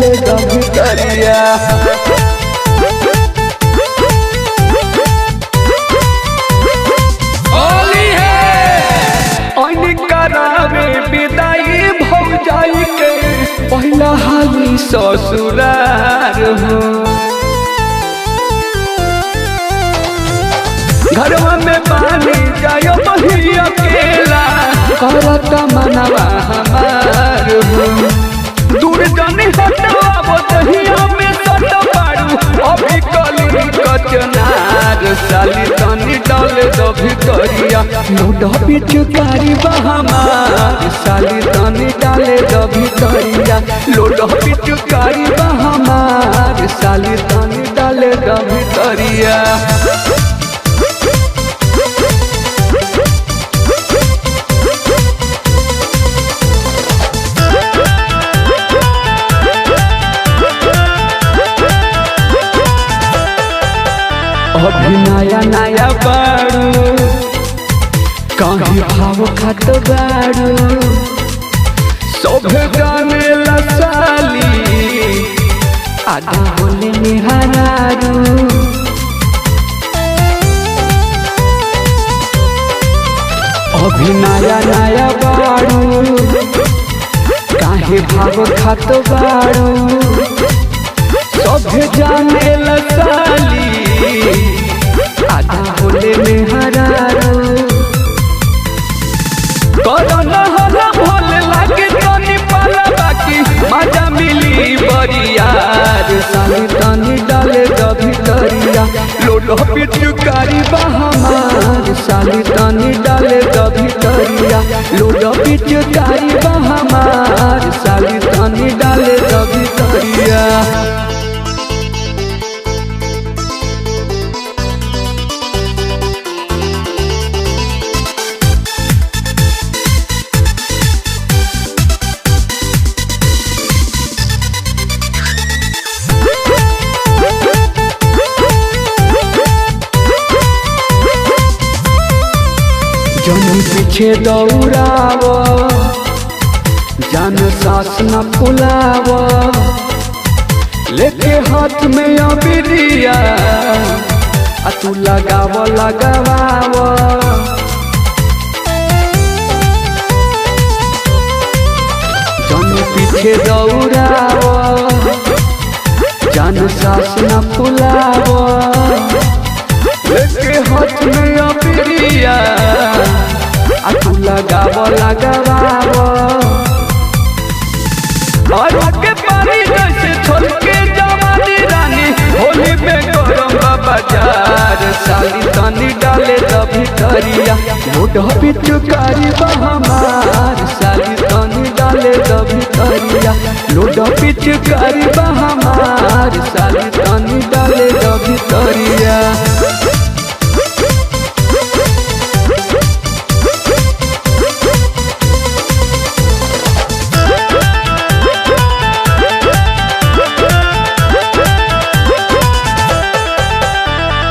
डाले दभी करिया। विदाई भौजाई के पहला हाली ससुरार हो, घरवा में पानी जायो बही अकेला करता मनवा हमार हो। दूर जाने हटवा दहिया में सट पारू अभी कली कचनार साली तनी डाले दभी करिया। लोडा पिचकारी बहमार साली तनी डाले दभी करिया। लोडा पिचकारी बहमार साली तनी डाले दभी करिया। अभी नया नया बारू कहीं भाव खत बारू सब जाने ला साली आधा बोले निहारू। अभी नया नया बारू कहीं भाव खत बारू सब जाने ला साली आधा होले में हरारू। कोरोना होला भोले लागे तनी पाला बाकी मजा मिली बरियार साली तनी डाले दभी करिया। लोडो पिचकारी बहमार साली तनी डाले दभी करिया। लोडो पिचकारी बहमार साली तनी डाले दभी करिया। जनी पीछे दौड़ाव जान सास न फुलाव लेके हाथ में अबिरिया आ तू लगाव लगाव। जनी पीछे दौड़ाव जान सास न फुलाव लेके हाथ में अबिरिया आ तू लगाव लगाव। और के पानी जैसे छोड़ के जवानी रानी होली में गरम बाजार साली तनी डाले दभी करिया। लोडा पिचकारी बहमार साली तनी डाले दभी करिया। लोडा पिचकारी बहमार साली तनी डाले दभी करिया।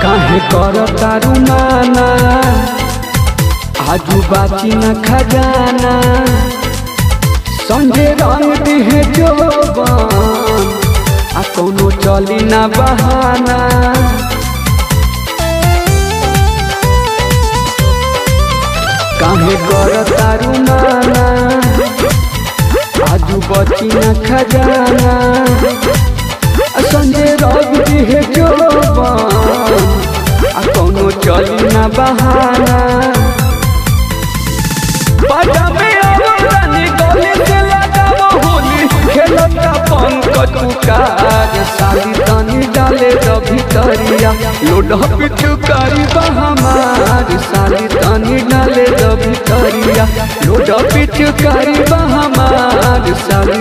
काहे करतारू माना आजू बाची न खजाना संगे रंग दिहे जोबन आ कोनो चली न बहाना। काहे करतारू माना आजू बाची न खजाना संगे रंग दिहे जोबन आ कोनो चली न बहाना। बाजा में आवरानी गली से लगावो होली खेलता पंकज पुकार साली तनी डाले दभी करिया। लोडा पिचकारी बहमार साली तनी डाले दभी करिया। लोडा पिचकारी बहमार साली